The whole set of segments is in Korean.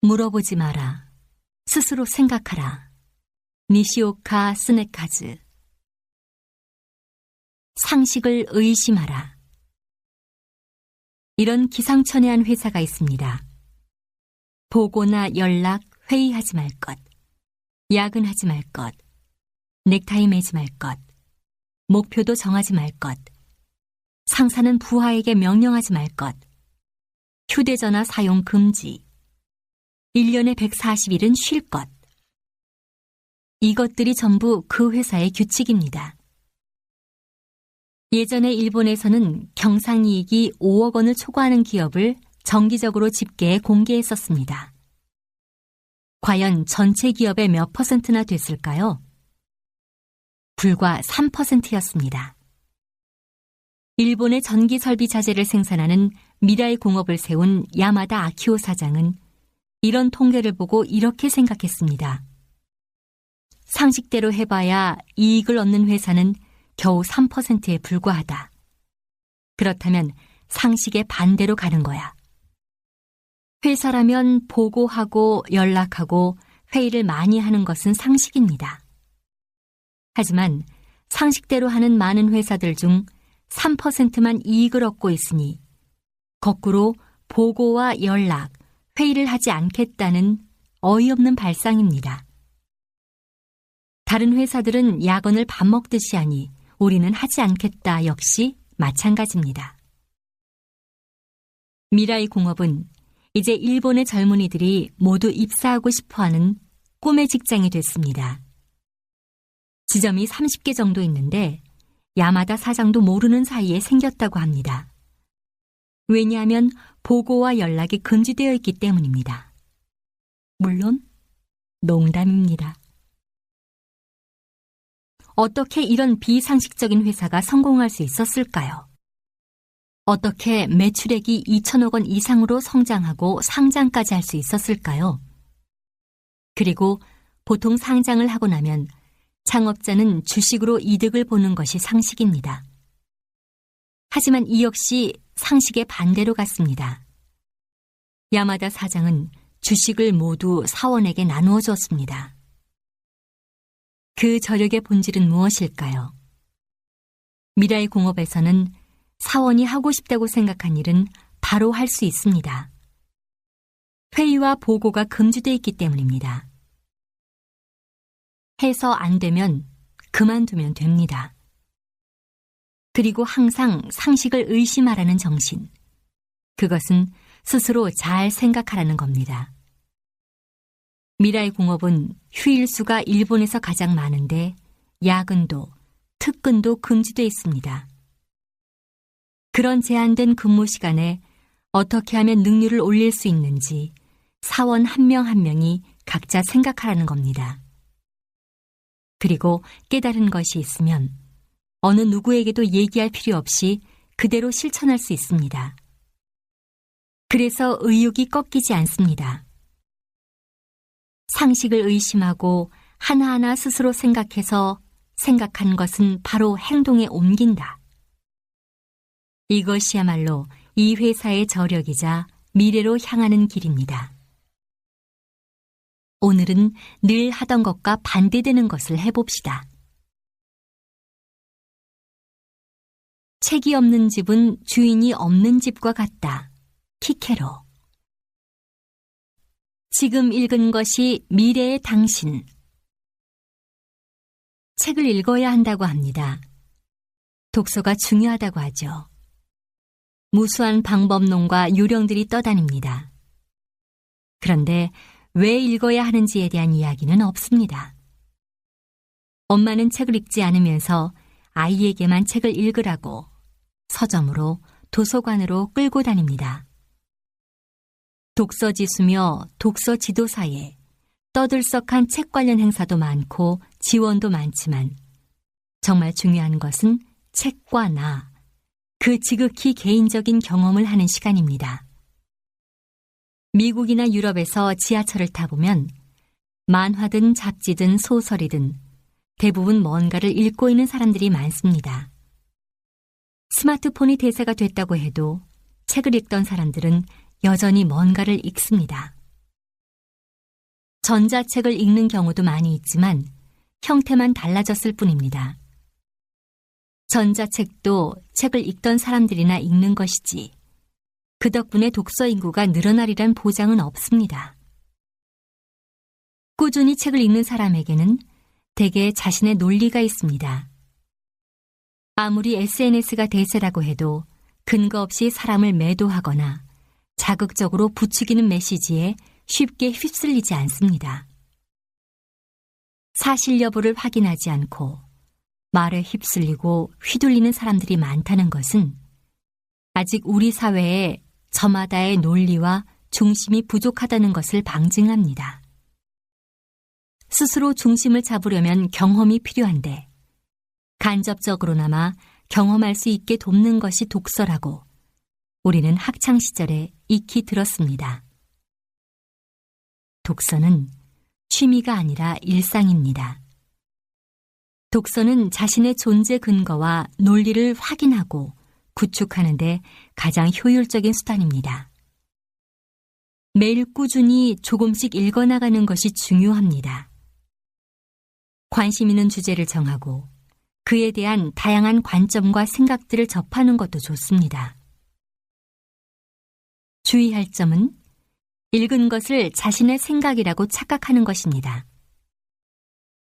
물어보지 마라. 스스로 생각하라. 니시오카 스네카즈. 상식을 의심하라. 이런 기상천외한 회사가 있습니다. 보고나 연락, 회의하지 말 것, 야근하지 말 것, 넥타이 매지 말 것, 목표도 정하지 말 것, 상사는 부하에게 명령하지 말 것, 휴대전화 사용 금지, 1년에 140일은 쉴 것. 이것들이 전부 그 회사의 규칙입니다. 예전에 일본에서는 경상이익이 5억 원을 초과하는 기업을 정기적으로 집계해 공개했었습니다. 과연 전체 기업의 몇 퍼센트나 됐을까요? 불과 3%였습니다. 일본의 전기 설비 자재를 생산하는 미라이 공업을 세운 야마다 아키오 사장은 이런 통계를 보고 이렇게 생각했습니다. 상식대로 해봐야 이익을 얻는 회사는 겨우 3%에 불과하다. 그렇다면 상식의 반대로 가는 거야. 회사라면 보고하고 연락하고 회의를 많이 하는 것은 상식입니다. 하지만 상식대로 하는 많은 회사들 중 3%만 이익을 얻고 있으니 거꾸로 보고와 연락, 회의를 하지 않겠다는 어이없는 발상입니다. 다른 회사들은 야근을 밥 먹듯이 하니 우리는 하지 않겠다 역시 마찬가지입니다. 미라이 공업은 이제 일본의 젊은이들이 모두 입사하고 싶어하는 꿈의 직장이 됐습니다. 지점이 30개 정도 있는데 야마다 사장도 모르는 사이에 생겼다고 합니다. 왜냐하면 보고와 연락이 금지되어 있기 때문입니다. 물론 농담입니다. 어떻게 이런 비상식적인 회사가 성공할 수 있었을까요? 어떻게 매출액이 2천억 원 이상으로 성장하고 상장까지 할 수 있었을까요? 그리고 보통 상장을 하고 나면 창업자는 주식으로 이득을 보는 것이 상식입니다. 하지만 이 역시 상식의 반대로 갔습니다. 야마다 사장은 주식을 모두 사원에게 나누어 줬습니다. 그 저력의 본질은 무엇일까요? 미라이 공업에서는 사원이 하고 싶다고 생각한 일은 바로 할 수 있습니다. 회의와 보고가 금지되어 있기 때문입니다. 해서 안 되면 그만두면 됩니다. 그리고 항상 상식을 의심하라는 정신. 그것은 스스로 잘 생각하라는 겁니다. 미라이 공업은 휴일 수가 일본에서 가장 많은데 야근도, 특근도 금지되어 있습니다. 그런 제한된 근무 시간에 어떻게 하면 능률을 올릴 수 있는지 사원 한 명 한 명이 각자 생각하라는 겁니다. 그리고 깨달은 것이 있으면 어느 누구에게도 얘기할 필요 없이 그대로 실천할 수 있습니다. 그래서 의욕이 꺾이지 않습니다. 상식을 의심하고 하나하나 스스로 생각해서 생각한 것은 바로 행동에 옮긴다. 이것이야말로 이 회사의 저력이자 미래로 향하는 길입니다. 오늘은 늘 하던 것과 반대되는 것을 해봅시다. 책이 없는 집은 주인이 없는 집과 같다. 키케로. 지금 읽은 것이 미래의 당신. 책을 읽어야 한다고 합니다. 독서가 중요하다고 하죠. 무수한 방법론과 요령들이 떠다닙니다. 그런데 왜 읽어야 하는지에 대한 이야기는 없습니다. 엄마는 책을 읽지 않으면서 아이에게만 책을 읽으라고 서점으로 도서관으로 끌고 다닙니다. 독서지수며 독서 지도사에 떠들썩한 책 관련 행사도 많고 지원도 많지만 정말 중요한 것은 책과 나, 그 지극히 개인적인 경험을 하는 시간입니다. 미국이나 유럽에서 지하철을 타보면 만화든 잡지든 소설이든 대부분 뭔가를 읽고 있는 사람들이 많습니다. 스마트폰이 대세가 됐다고 해도 책을 읽던 사람들은 여전히 뭔가를 읽습니다. 전자책을 읽는 경우도 많이 있지만 형태만 달라졌을 뿐입니다. 전자책도 책을 읽던 사람들이나 읽는 것이지 그 덕분에 독서 인구가 늘어나리란 보장은 없습니다. 꾸준히 책을 읽는 사람에게는 대개 자신의 논리가 있습니다. 아무리 SNS가 대세라고 해도 근거 없이 사람을 매도하거나 자극적으로 부추기는 메시지에 쉽게 휩쓸리지 않습니다. 사실 여부를 확인하지 않고 말에 휩쓸리고 휘둘리는 사람들이 많다는 것은 아직 우리 사회에 저마다의 논리와 중심이 부족하다는 것을 방증합니다. 스스로 중심을 잡으려면 경험이 필요한데 간접적으로나마 경험할 수 있게 돕는 것이 독서라고 우리는 학창시절에 익히 들었습니다. 독서는 취미가 아니라 일상입니다. 독서는 자신의 존재 근거와 논리를 확인하고 구축하는 데 가장 효율적인 수단입니다. 매일 꾸준히 조금씩 읽어나가는 것이 중요합니다. 관심 있는 주제를 정하고 그에 대한 다양한 관점과 생각들을 접하는 것도 좋습니다. 주의할 점은 읽은 것을 자신의 생각이라고 착각하는 것입니다.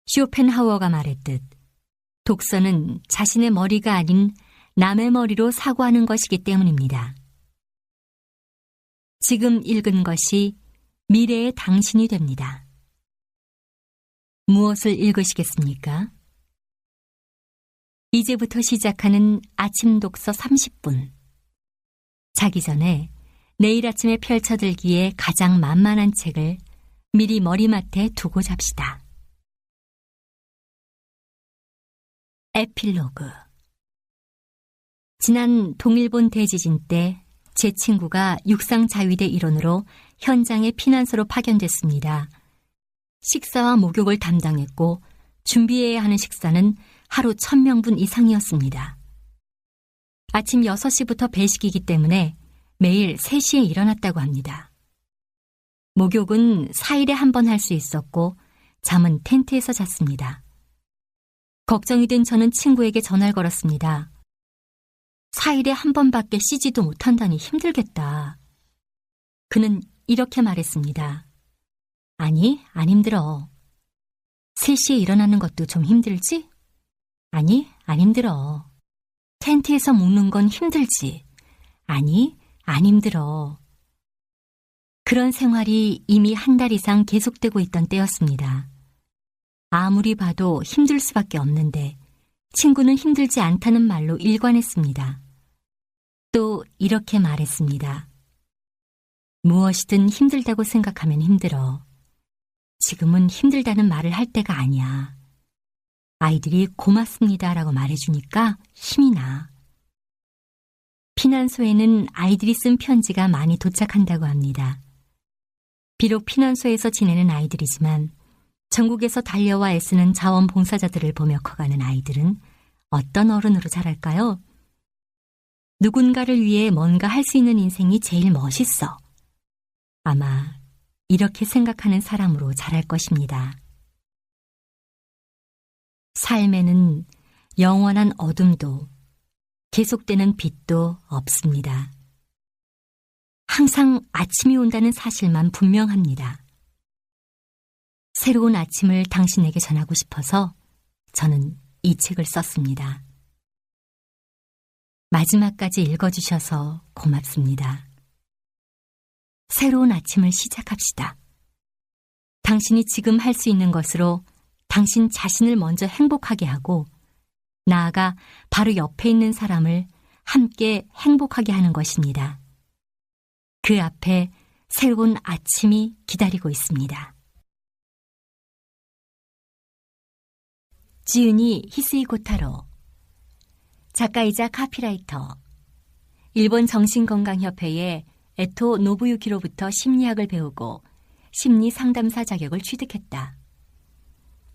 쇼펜하우어가 말했듯 독서는 자신의 머리가 아닌 남의 머리로 사고하는 것이기 때문입니다. 지금 읽은 것이 미래의 당신이 됩니다. 무엇을 읽으시겠습니까? 이제부터 시작하는 아침 독서 30분. 자기 전에 내일 아침에 펼쳐들기에 가장 만만한 책을 미리 머리맡에 두고 잡시다. 에필로그. 지난 동일본 대지진 때 제 친구가 육상자위대 일원으로 현장에 피난소로 파견됐습니다. 식사와 목욕을 담당했고 준비해야 하는 식사는 하루 1000명분 이상이었습니다. 아침 6시부터 배식이기 때문에 매일 3시에 일어났다고 합니다. 목욕은 4일에 한 번 할 수 있었고 잠은 텐트에서 잤습니다. 걱정이 된 저는 친구에게 전화를 걸었습니다. 4일에 한 번밖에 씻지도 못한다니 힘들겠다. 그는 이렇게 말했습니다. 아니, 안 힘들어. 3시에 일어나는 것도 좀 힘들지? 아니, 안 힘들어. 텐트에서 먹는 건 힘들지? 아니, 안 힘들어. 그런 생활이 이미 한 달 이상 계속되고 있던 때였습니다. 아무리 봐도 힘들 수밖에 없는데 친구는 힘들지 않다는 말로 일관했습니다. 또 이렇게 말했습니다. 무엇이든 힘들다고 생각하면 힘들어. 지금은 힘들다는 말을 할 때가 아니야. 아이들이 고맙습니다라고 말해주니까 힘이 나. 피난소에는 아이들이 쓴 편지가 많이 도착한다고 합니다. 비록 피난소에서 지내는 아이들이지만 전국에서 달려와 애쓰는 자원봉사자들을 보며 커가는 아이들은 어떤 어른으로 자랄까요? 누군가를 위해 뭔가 할 수 있는 인생이 제일 멋있어. 아마 이렇게 생각하는 사람으로 자랄 것입니다. 삶에는 영원한 어둠도 계속되는 빛도 없습니다. 항상 아침이 온다는 사실만 분명합니다. 새로운 아침을 당신에게 전하고 싶어서 저는 이 책을 썼습니다. 마지막까지 읽어주셔서 고맙습니다. 새로운 아침을 시작합시다. 당신이 지금 할 수 있는 것으로 당신 자신을 먼저 행복하게 하고 나아가 바로 옆에 있는 사람을 함께 행복하게 하는 것입니다. 그 앞에 새로운 아침이 기다리고 있습니다. 지은이 히스이 고타로, 작가이자 카피라이터, 일본 정신건강협회의 에토 노부유키로부터 심리학을 배우고 심리 상담사 자격을 취득했다.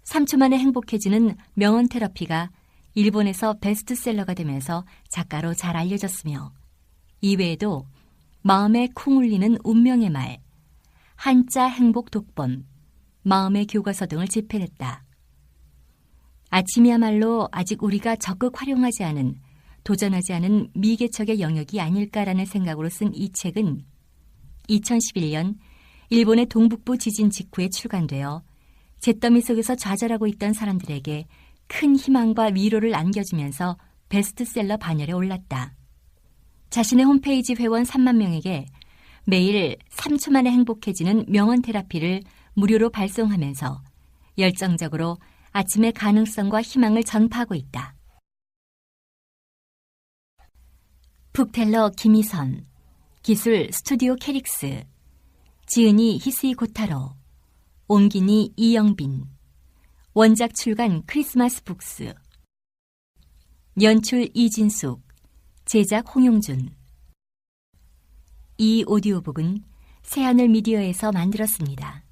3초 만에 행복해지는 명언 테라피가 일본에서 베스트셀러가 되면서 작가로 잘 알려졌으며 이외에도 마음에 쿵 울리는 운명의 말, 한자 행복 독본, 마음의 교과서 등을 집필했다. 아침이야말로 아직 우리가 적극 활용하지 않은, 도전하지 않은 미개척의 영역이 아닐까라는 생각으로 쓴 이 책은 2011년 일본의 동북부 지진 직후에 출간되어 잿더미 속에서 좌절하고 있던 사람들에게 큰 희망과 위로를 안겨주면서 베스트셀러 반열에 올랐다. 자신의 홈페이지 회원 3만 명에게 매일 3초 만에 행복해지는 명언 테라피를 무료로 발송하면서 열정적으로 아침의 가능성과 희망을 전파하고 있다. 북텔러 김희선, 기술 스튜디오 캐릭스, 지은이 히스이 고타로, 옮기니 이영빈, 원작 출간 크리스마스 북스, 연출 이진숙, 제작 홍용준. 이 오디오북은 새하늘 미디어에서 만들었습니다.